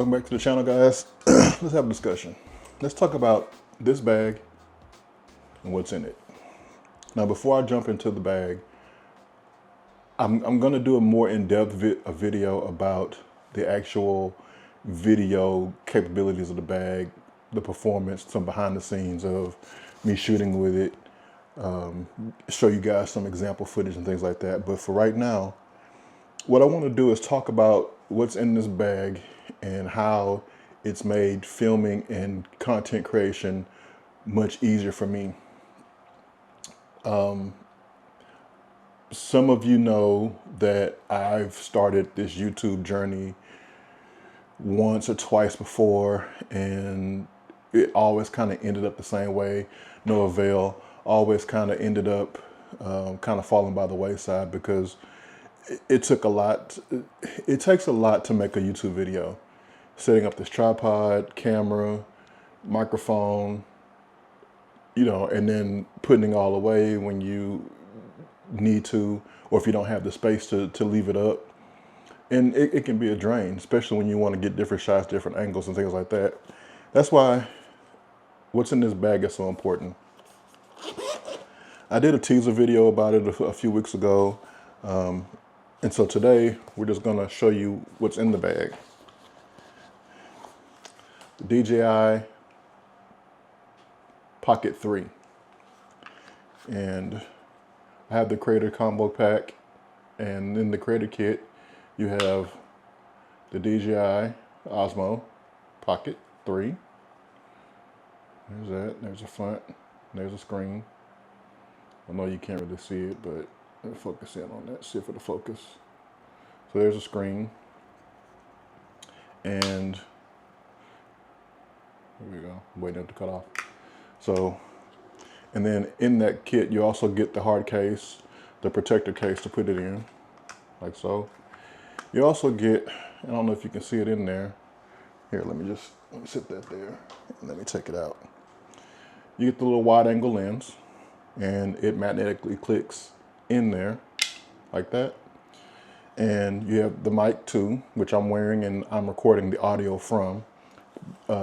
Welcome back to the channel, guys. Let's have a discussion. Let's talk about this bag and what's in it. Now, before I jump into the bag, I'm going to do a more in-depth video about the actual video capabilities of the bag, the performance, some behind the scenes of me shooting with it, show you guys some example footage and things like that. But for right now, what I want to do is talk about what's in this bag and how it's made filming and content creation much easier for me. Some of you know that I've started this YouTube journey once or twice before, and it always kind of ended up the same way, no avail. Always kind of ended up kind of falling by the wayside because it took a lot. It takes a lot to make a YouTube video. Setting up this tripod, camera, microphone, you know, and then putting it all away when you need to, or if you don't have the space to leave it up. And it can be a drain, especially when you want to get different shots, different angles and things like that. That's why what's in this bag is so important. I did a teaser video about it a few weeks ago. And so today we're just gonna show you what's in the bag. The DJI Pocket 3. And I have the Creator Combo Pack, and in the Creator Kit, you have the DJI Osmo Pocket 3. There's that, there's the front, there's a screen. I know you can't really see it, but let me focus in on that, see if it'll focus. So there's a screen, and here we go, I'm waiting for it to cut off. So, and then in that kit, you also get the hard case, the protector case to put it in, like so. You also get, I don't know if you can see it in there. Here, let me sit that there, and let me take it out. You get the little wide angle lens, and it magnetically clicks in there, like that. And you have the mic too, which I'm wearing and I'm recording the audio from,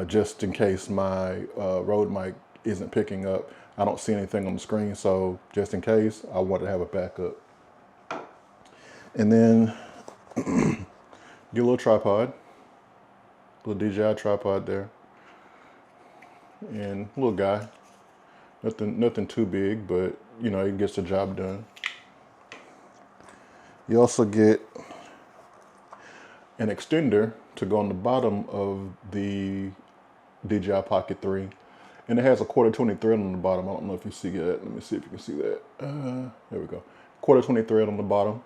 just in case my Rode mic isn't picking up. I don't see anything on the screen, so just in case, I want to have a backup. And then get a little tripod, little DJI tripod there, and little guy. Nothing too big, but you know, it gets the job done. You also get an extender to go on the bottom of the DJI Pocket 3. And it has a 1/4 thread on the bottom. I don't know if you see that. Let me see if you can see that. There we go. 1/4 thread on the bottom.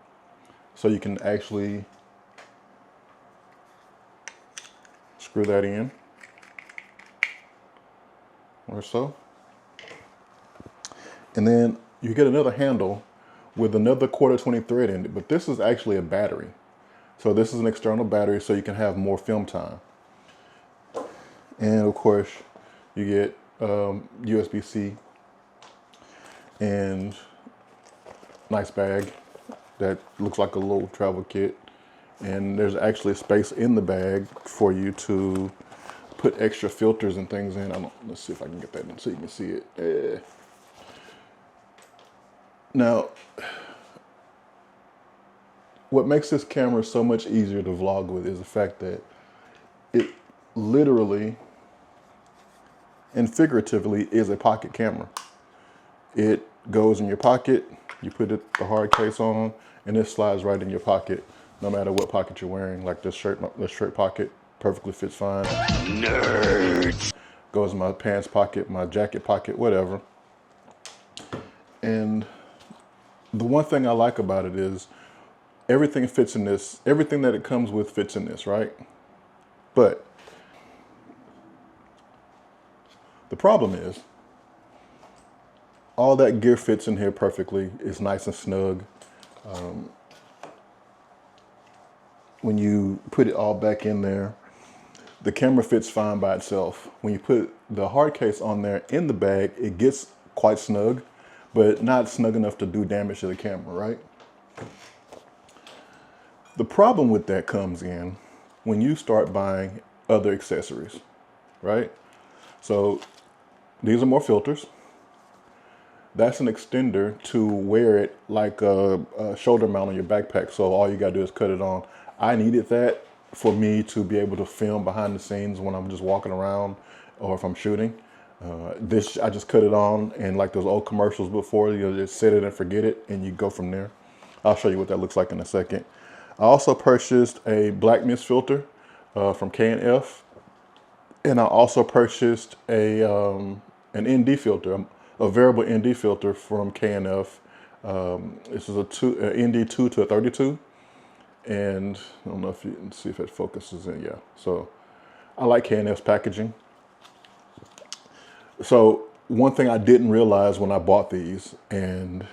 So you can actually screw that in, or so. And then you get another handle with another 1/4 thread in it, but this is actually a battery. So this is an external battery so you can have more film time. And of course, you get USB-C and nice bag that looks like a little travel kit. And there's actually space in the bag for you to put extra filters and things in. Let's see if I can get that in so you can see it. Now, what makes this camera so much easier to vlog with is the fact that it literally and figuratively is a pocket camera. It goes in your pocket, you put the hard case on, and it slides right in your pocket, no matter what pocket you're wearing. Like this shirt pocket perfectly fits fine. Nerds! Goes in my pants pocket, my jacket pocket, whatever. And the one thing I like about it is everything fits in this, everything that it comes with fits in this, right? But the problem is all that gear fits in here perfectly. It's nice and snug. When you put it all back in there, the camera fits fine by itself. When you put the hard case on there in the bag, it gets quite snug, but not snug enough to do damage to the camera, right? The problem with that comes in when you start buying other accessories, right? So these are more filters. That's an extender to wear it like a shoulder mount on your backpack. So all you gotta do is cut it on. I needed that for me to be able to film behind the scenes when I'm just walking around or if I'm shooting. This, I just cut it on, and like those old commercials before, you just set it and forget it, and you go from there. I'll show you what that looks like in a second. I also purchased a black mist filter from K&F, and I also purchased an ND filter, a variable ND filter from K&F. This is a ND2 to a 32, and I don't know if you can see if it focuses in. Yeah, so I like K&F's packaging. So one thing I didn't realize when I bought these, and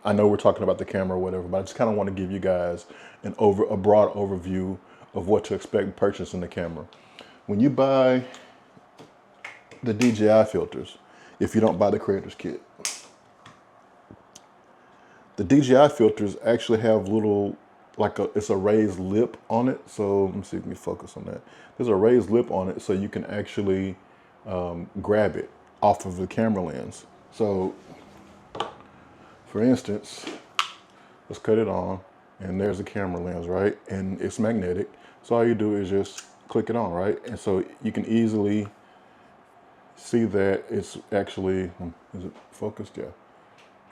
I know we're talking about the camera or whatever, but I just kind of want to give you guys a broad overview of what to expect purchasing the camera. When you buy the DJI filters, if you don't buy the creator's kit, the DJI filters actually have little, it's a raised lip on it. So let me see if we can focus on that. There's a raised lip on it so you can actually grab it off of the camera lens. So for instance, let's cut it on, and there's the camera lens, right? And it's magnetic. So all you do is just click it on, right? And so you can easily see that it's actually, is it focused? Yeah.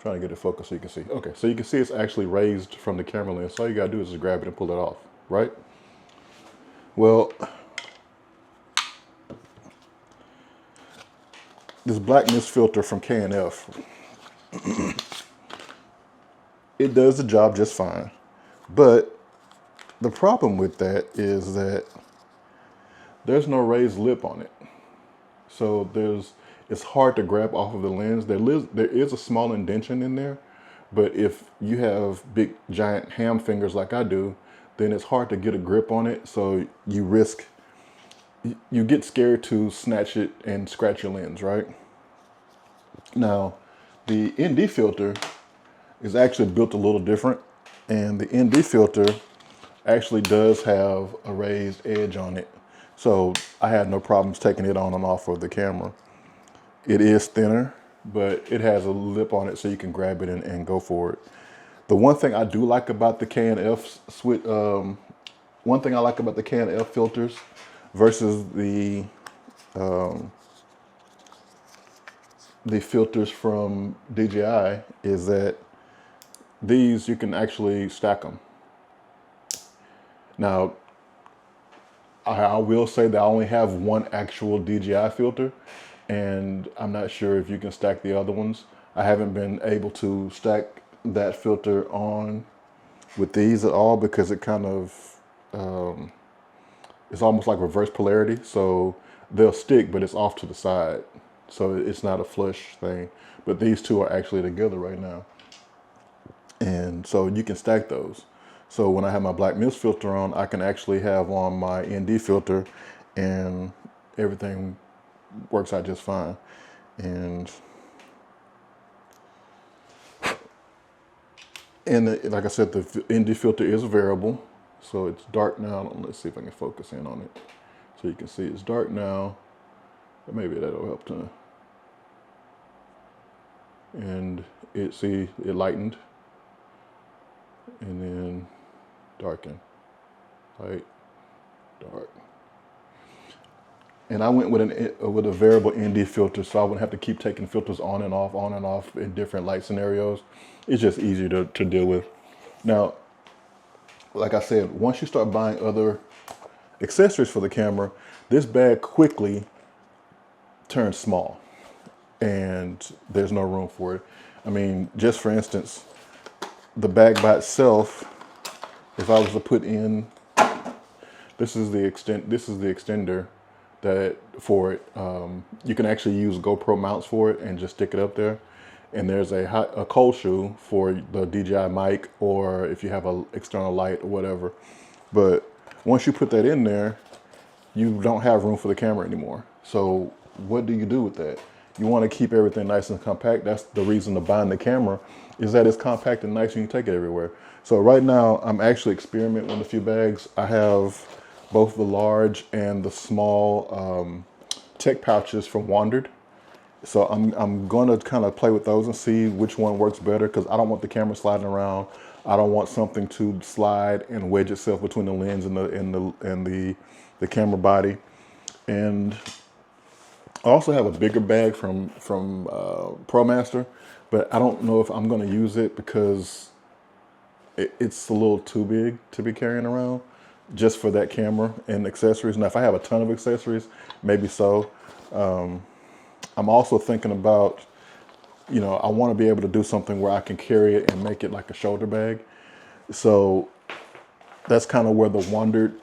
Trying to get it focused so you can see. Okay, so you can see it's actually raised from the camera lens. So all you gotta do is just grab it and pull it off, right? Well, this black mist filter from K&F, it does the job just fine. But the problem with that is that there's no raised lip on it. So it's hard to grab off of the lens. There is a small indentation in there, but if you have big giant ham fingers like I do, then it's hard to get a grip on it. So you get scared to snatch it and scratch your lens, right? Now, the ND filter is actually built a little different, and the ND filter actually does have a raised edge on it. So I had no problems taking it on and off of the camera. It is thinner, but it has a lip on it so you can grab it and go for it. The one thing I do like about the K&F one thing I like about the K&F filters versus the filters from DJI is that these, you can actually stack them. Now, I will say that I only have one actual DJI filter, and I'm not sure if you can stack the other ones. I haven't been able to stack that filter on with these at all because it kind of, it's almost like reverse polarity. So they'll stick, but it's off to the side. So it's not a flush thing. But these two are actually together right now. And so you can stack those. So when I have my black mist filter on, I can actually have on my ND filter, and everything works out just fine. And like I said, the ND filter is variable. So it's dark now. Let's see if I can focus in on it. So you can see it's dark now. Maybe that'll help to. And it lightened. And then darken, light, dark. And I went with a variable ND filter, so I wouldn't have to keep taking filters on and off in different light scenarios. It's just easier to deal with. Now, like I said, once you start buying other accessories for the camera, this bag quickly turns small, and there's no room for it. I mean, just for instance, the bag by itself, if I was to put in, this is the extender that for it. You can actually use GoPro mounts for it and just stick it up there. And there's a cold shoe for the DJI mic, or if you have an external light or whatever. But once you put that in there, you don't have room for the camera anymore. So what do you do with that? You want to keep everything nice and compact. That's the reason to buying the camera, is that it's compact and nice and you can take it everywhere. So right now I'm actually experimenting with a few bags. I have both the large and the small tech pouches from Wandered. So I'm going to kind of play with those and see which one works better, because I don't want the camera sliding around. I don't want something to slide and wedge itself between the lens and the camera body. And I also have a bigger bag from ProMaster, but I don't know if I'm going to use it because it's a little too big to be carrying around just for that camera and accessories. Now, if I have a ton of accessories, maybe so. I'm also thinking about, I want to be able to do something where I can carry it and make it like a shoulder bag. So that's kind of where the Wandered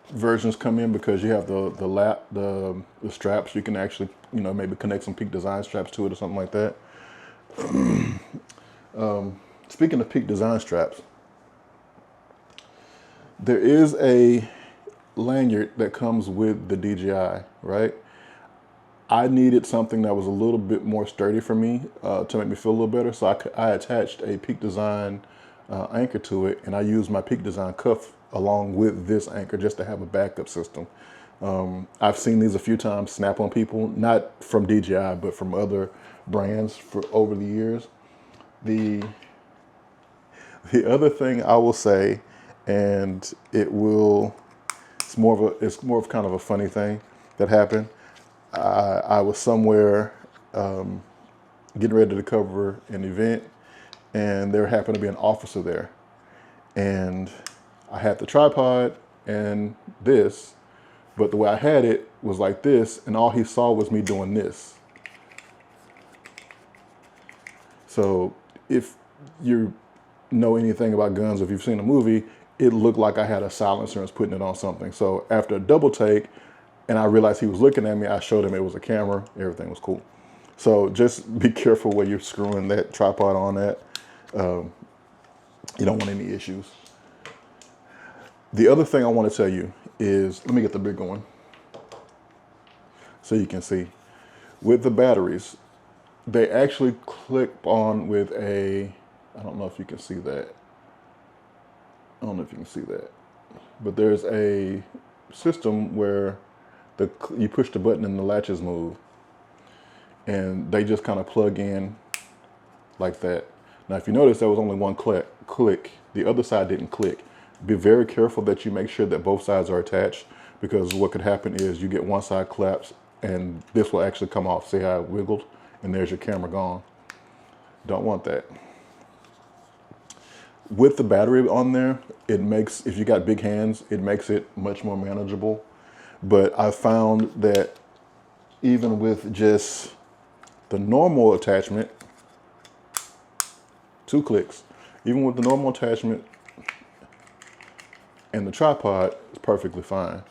versions come in, because you have the straps. You can actually, maybe connect some Peak Design straps to it or something like that. Speaking of Peak Design straps, there is a lanyard that comes with the DJI, right? I needed something that was a little bit more sturdy for me to make me feel a little better. So I attached a Peak Design anchor to it, and I used my Peak Design cuff along with this anchor just to have a backup system. I've seen these a few times snap on people, not from DJI, but from other brands for over the years. The other thing I will say, and it's more of kind of a funny thing that happened. I was somewhere getting ready to cover an event, and there happened to be an officer there. And I had the tripod and this, but the way I had it was like this, and all he saw was me doing this. So if you know anything about guns, if you've seen a movie, it looked like I had a silencer and was putting it on something. So after a double take, and I realized he was looking at me, I showed him it was a camera. Everything was cool. So just be careful where you're screwing that tripod on at. You don't want any issues. The other thing I want to tell you is, let me get the bigger one so you can see. With the batteries, they actually clip on with I don't know if you can see that. I don't know if you can see that. But there's a system where you push the button and the latches move, and they just kind of plug in like that. Now, if you notice, there was only one click. The other side didn't click. Be very careful that you make sure that both sides are attached, because what could happen is you get one side collapse and this will actually come off. See how it wiggled? And there's your camera gone. Don't want that. With the battery on there, it makes, if you got big hands, it makes it much more manageable. But I found that even with just the normal attachment, 2 clicks, even with the normal attachment and the tripod, it's perfectly fine.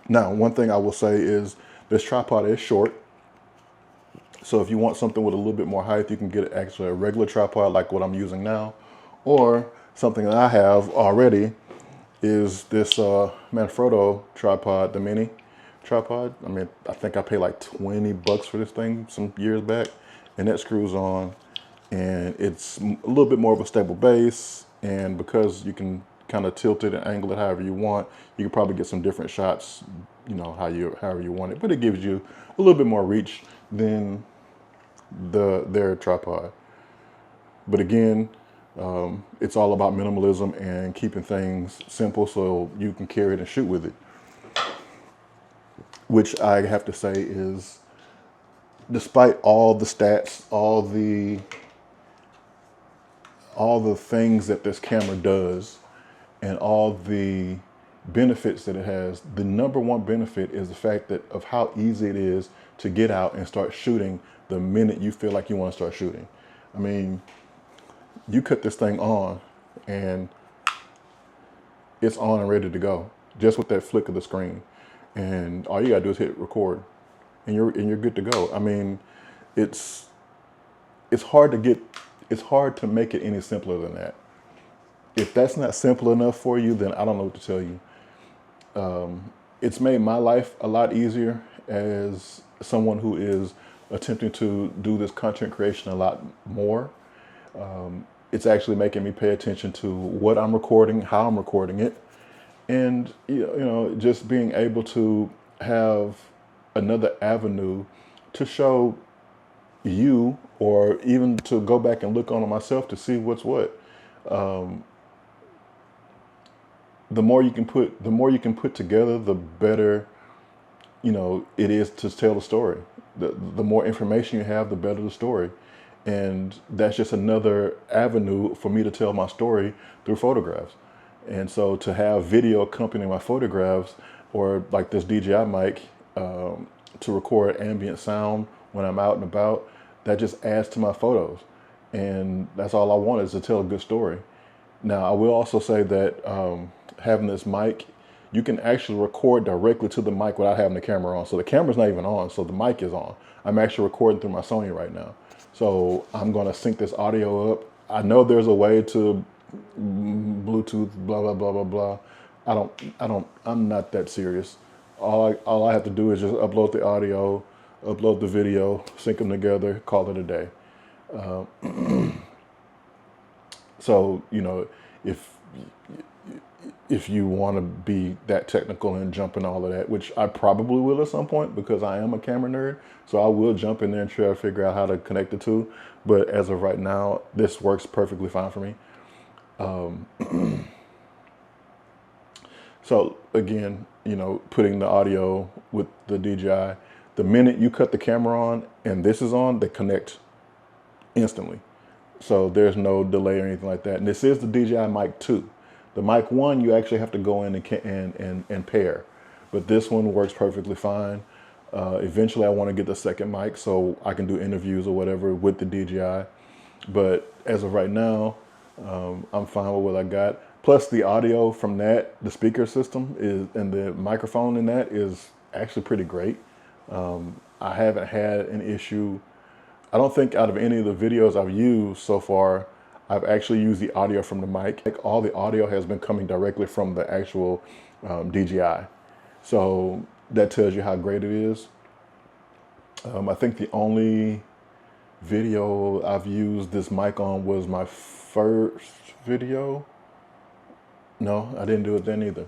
Now, one thing I will say is this tripod is short. So if you want something with a little bit more height, you can get actually a regular tripod like what I'm using now, or something that I have already is this Manfrotto tripod, the mini tripod. I mean, I think I paid like 20 bucks for this thing some years back, and that screws on, and it's a little bit more of a stable base, and because you can kind of tilt it and angle it however you want, you can probably get some different shots, however you want it, but it gives you a little bit more reach than their tripod. But again, it's all about minimalism and keeping things simple so you can carry it and shoot with it. Which I have to say is, despite all the stats, all the things that this camera does, and all the benefits that it has, the number one benefit is the fact of how easy it is to get out and start shooting the minute you feel like you want to start shooting. I mean, you cut this thing on and it's on and ready to go, just with that flick of the screen. And all you gotta do is hit record and you're good to go. I mean, it's hard to make it any simpler than that. If that's not simple enough for you, then I don't know what to tell you. It's made my life a lot easier as someone who is attempting to do this content creation a lot more. It's actually making me pay attention to what I'm recording, how I'm recording it, And just being able to have another avenue to show you, or even to go back and look on it myself to see what's what. The more you can put together, the better it is to tell the story. The more information you have, the better the story. And that's just another avenue for me to tell my story through photographs. And so to have video accompanying my photographs, or like this DJI mic, to record ambient sound when I'm out and about, that just adds to my photos. And that's all I want, is to tell a good story. Now, I will also say that having this mic, you can actually record directly to the mic without having the camera on. So the camera's not even on, so the mic is on. I'm actually recording through my Sony right now. So I'm going to sync this audio up. I know there's a way to Bluetooth, blah, blah, blah, blah, blah. I'm not that serious. All I have to do is just upload the audio, upload the video, sync them together, call it a day. So, if you want to be that technical and jump in all of that, which I probably will at some point because I am a camera nerd, so I will jump in there and try to figure out how to connect the two. But as of right now, this works perfectly fine for me. So again, putting the audio with the DJI, the minute you cut the camera on and this is on, they connect instantly. So there's no delay or anything like that. And this is the DJI Mic 2. The Mic 1, you actually have to go in and pair. But this one works perfectly fine. Eventually, I want to get the second mic so I can do interviews or whatever with the DJI. But as of right now, I'm fine with what I got. Plus, the audio from that, the speaker system and the microphone in that is actually pretty great. I haven't had an issue. I don't think out of any of the videos I've used so far, I've actually used the audio from the mic. Like, all the audio has been coming directly from the actual DJI. So that tells you how great it is. I think the only video I've used this mic on was my first video. No, I didn't do it then either.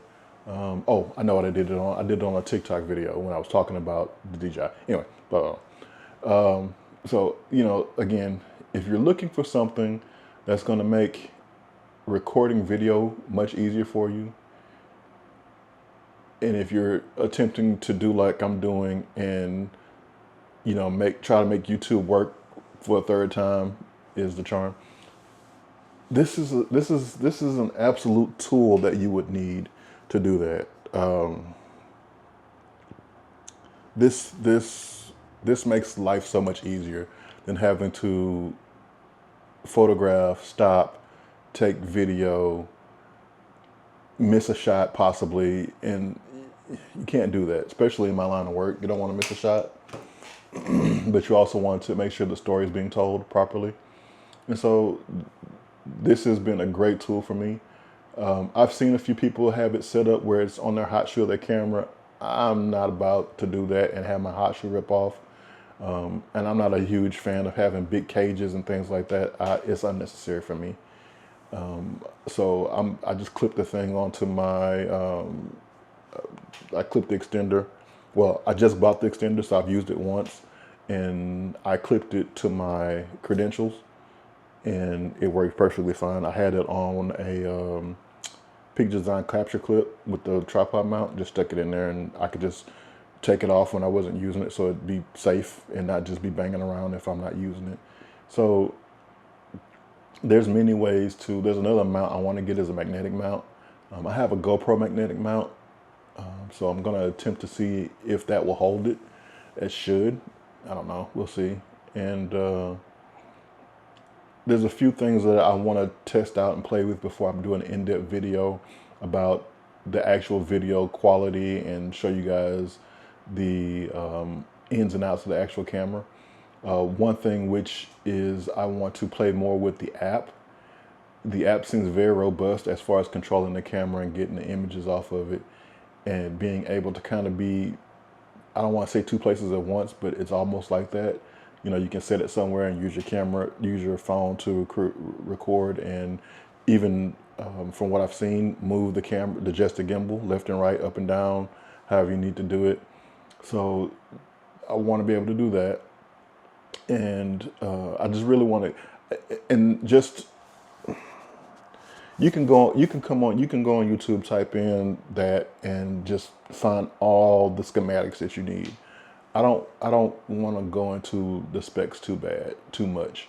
Oh, I know what I did it on. I did it on a TikTok video when I was talking about the DJI. Anyway, so, again, if you're looking for something that's going to make recording video much easier for you, and if you're attempting to do like I'm doing and, try to make YouTube work for a third time is the charm. This is an absolute tool that you would need to do that. This makes life so much easier than having to photograph, stop, take video, miss a shot possibly, and you can't do that, especially in my line of work. You don't want to miss a shot, but you also want to make sure the story is being told properly. And so this has been a great tool for me. I've seen a few people have it set up where it's on their hot shoe of their camera. I'm not about to do that and have my hot shoe rip off. And I'm not a huge fan of having big cages and things like that. It's unnecessary for me. So I just clipped the thing onto my, I clipped the extender. Well, I just bought the extender, so I've used it once. And I clipped it to my credentials, and it worked perfectly fine. I had it on a Peak Design capture clip with the tripod mount, just stuck it in there, and I could just take it off when I wasn't using it, so it'd be safe and not just be banging around if I'm not using it. So there's many ways to, there's another mount I want to get as a magnetic mount. I have a GoPro magnetic mount, so I'm going to attempt to see if that will hold it. It should. I don't know. We'll see. And there's a few things that I want to test out and play with before I'm doing an in-depth video about the actual video quality and show you guys the ins and outs of the actual camera. One thing which is I want to play more with the app. The app seems very robust as far as controlling the camera and getting the images off of it and being able to kind of be, I don't want to say two places at once, but it's almost like that. You can set it somewhere and use your camera, use your phone to record, and even from what I've seen, move the camera, adjust the gimbal left and right, up and down, however you need to do it. So I want to be able to do that, and I just really want to, and just you can go on YouTube, type in that, and just find all the schematics that you need. I don't want to go into the specs too much.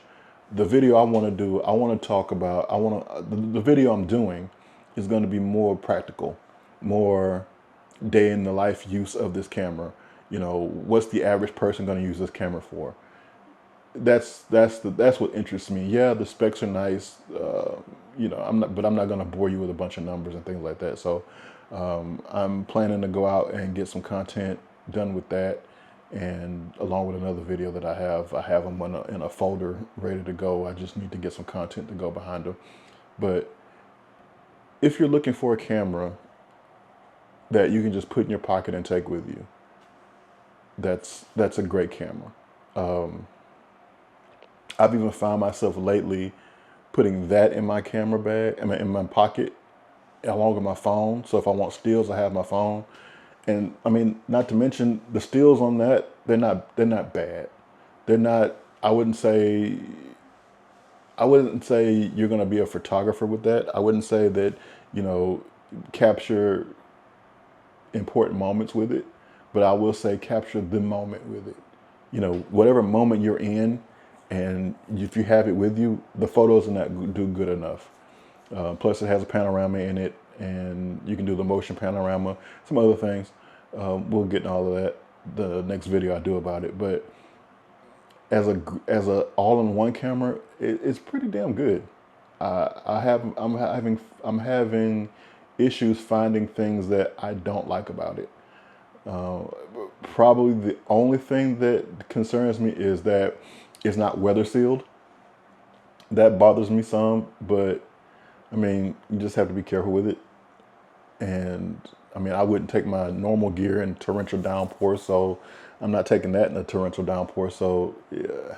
The video I want to do, I want to talk about, the video I'm doing is going to be more practical, more day in the life use of this camera. You know, what's the average person going to use this camera for? That's what interests me. Yeah, the specs are nice. You know, I'm not going to bore you with a bunch of numbers and things like that. So I'm planning to go out and get some content done with that, and along with another video that I have them in a folder ready to go. I just need to get some content to go behind them. But if you're looking for a camera that you can just put in your pocket and take with you, that's a great camera. I've even found myself lately putting that in my camera bag, in my pocket, along with my phone. So if I want stills, I have my phone. And I mean, not to mention the stills on that, they're not bad. They're not, I wouldn't say you're going to be a photographer with that. I wouldn't say that, you know, capture important moments with it, but I will say capture the moment with it. You know, whatever moment you're in, and if you have it with you, the photos are not do good enough. Plus it has a panorama in it, and you can do the motion panorama, some other things. We'll get into all of that the next video I do about it. But as a all-in-one camera, it's pretty damn good. I'm having issues finding things that I don't like about it. Probably the only thing that concerns me is that it's not weather sealed. That bothers me some, but I mean, you just have to be careful with it. And I mean, I wouldn't take my normal gear in torrential downpour, so I'm not taking that in a torrential downpour. So yeah.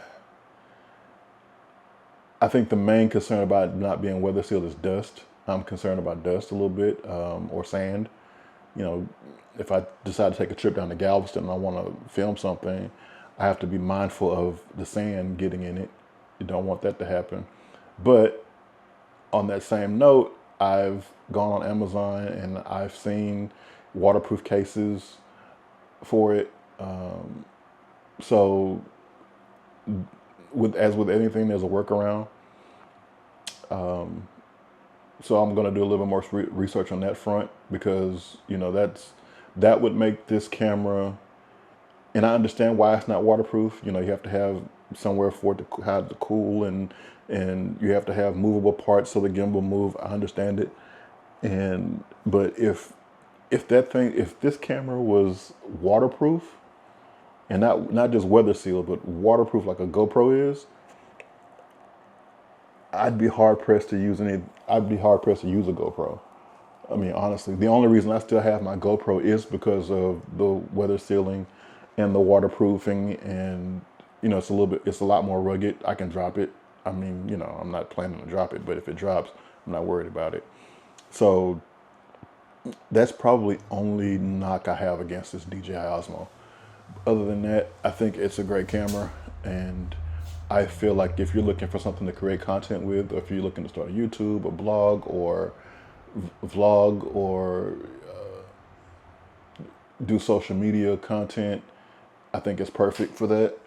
I think the main concern about not being weather sealed is dust. I'm concerned about dust a little bit, or sand. You know, if I decide to take a trip down to Galveston and I want to film something, I have to be mindful of the sand getting in it. You don't want that to happen. But on that same note, I've gone on Amazon and I've seen waterproof cases for it. So as with anything, there's a workaround. So I'm going to do a little bit more research on that front, because, you know, that would make this camera, and I understand why it's not waterproof. You know, you have to have somewhere for it to have the cool, and you have to have movable parts so the gimbal move. I understand it. But if this camera was waterproof, and not just weather sealed, but waterproof like a GoPro is, I'd be hard pressed to use a GoPro. I mean, honestly, the only reason I still have my GoPro is because of the weather sealing and the waterproofing, and, you know, it's a lot more rugged. I can drop it. I mean, you know, I'm not planning to drop it, but if it drops, I'm not worried about it. So that's probably only knock I have against this DJI Osmo. Other than that, I think it's a great camera, and I feel like if you're looking for something to create content with, or if you're looking to start a YouTube, a blog, or vlog, or do social media content, I think it's perfect for that.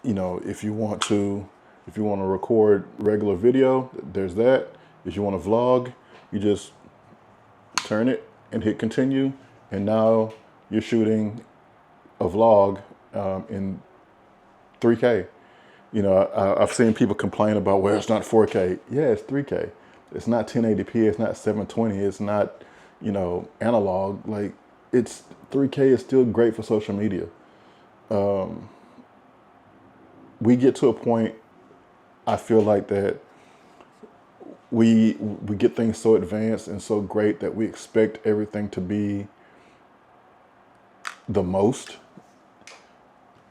You know, if you want to record regular video, there's that. If you want to vlog, you just turn it and hit continue, and now you're shooting a vlog in 3K. You know, I've seen people complain about, well, it's not 4K. Yeah, it's 3K. It's not 1080p. It's not 720. It's not, you know, analog. Like, it's 3K is still great for social media. We get to a point, I feel like, that we get things so advanced and so great that we expect everything to be the most,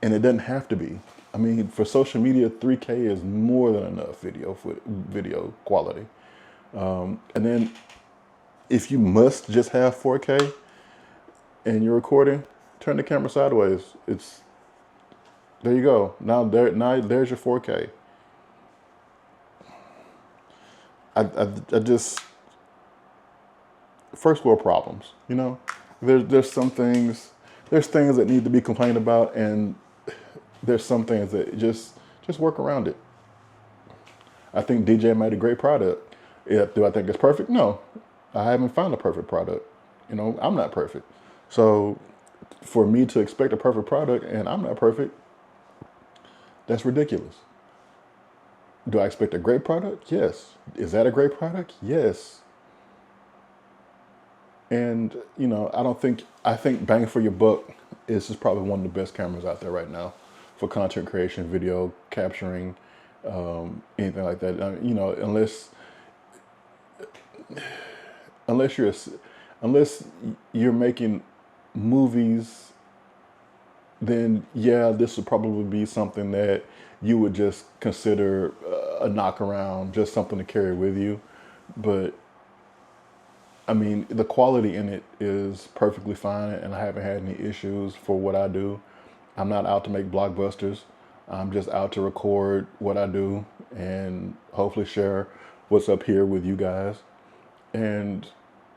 and it doesn't have to be. I mean, for social media, 3K is more than enough video quality. And then if you must just have 4K and you're recording, turn the camera sideways. There you go. Now there's your 4K. I just, first world problems, you know? There's things that need to be complained about, and there's some things that just work around it. I think DJI made a great product. Do I think it's perfect? No. I haven't found a perfect product. You know, I'm not perfect. So for me to expect a perfect product and I'm not perfect, that's ridiculous. Do I expect a great product? Yes. Is that a great product? Yes. And, you know, I think bang for your buck is just probably one of the best cameras out there right now for content creation, video capturing, anything like that. You know, unless you're making movies, then yeah, this would probably be something that you would just consider a knock around, just something to carry with you. But I mean, the quality in it is perfectly fine, and I haven't had any issues for what I do. I'm not out to make blockbusters. I'm just out to record what I do and hopefully share what's up here with you guys and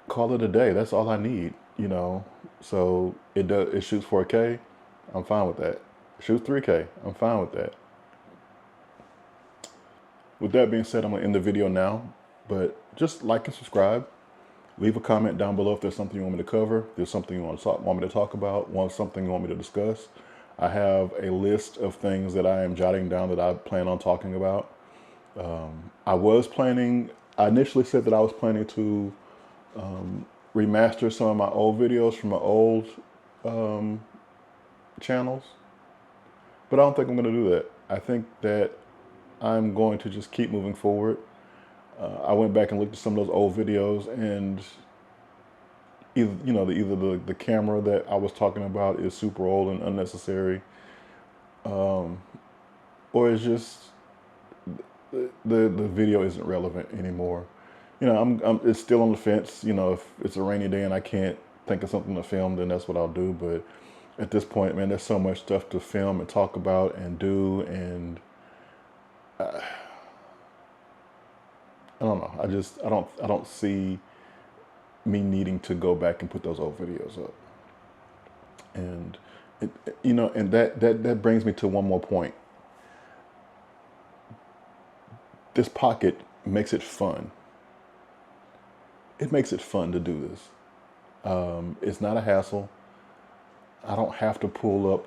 call it a day. That's all I need, you know. So it shoots 4K. I'm fine with that. It shoots 3K. I'm fine with that. With that being said, I'm gonna end the video now, but just like and subscribe. Leave a comment down below if there's something you want me to cover, if there's something you want me to talk about, something you want me to discuss. I have a list of things that I am jotting down that I plan on talking about. I initially said that I was planning to remaster some of my old videos from my old channels, but I don't think I'm going to do that. I think that I'm going to just keep moving forward. I went back and looked at some of those old videos, and either the camera that I was talking about is super old and unnecessary, or it's just the video isn't relevant anymore. You know, it's still on the fence. You know, if it's a rainy day and I can't think of something to film, then that's what I'll do. But at this point, man, there's so much stuff to film and talk about and do, and I don't know. I don't see me needing to go back and put those old videos up. And and that brings me to one more point. This Pocket makes it fun. It makes it fun to do this. It's not a hassle. I don't have to pull up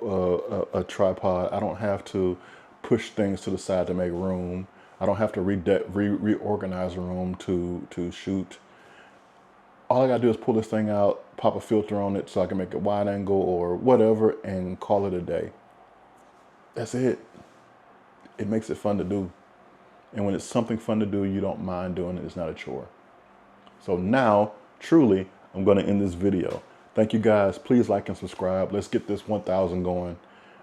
a tripod. I don't have to push things to the side to make room. I don't have to reorganize a room to shoot. All I gotta do is pull this thing out, pop a filter on it so I can make it wide angle or whatever, and call it a day. That's it. It makes it fun to do. And when it's something fun to do, you don't mind doing it. It's not a chore. So now, truly, I'm gonna end this video. Thank you guys. Please like and subscribe. Let's get this 1,000 going.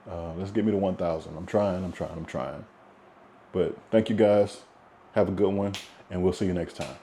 Let's get me to 1,000. I'm trying. But thank you guys. Have a good one, and we'll see you next time.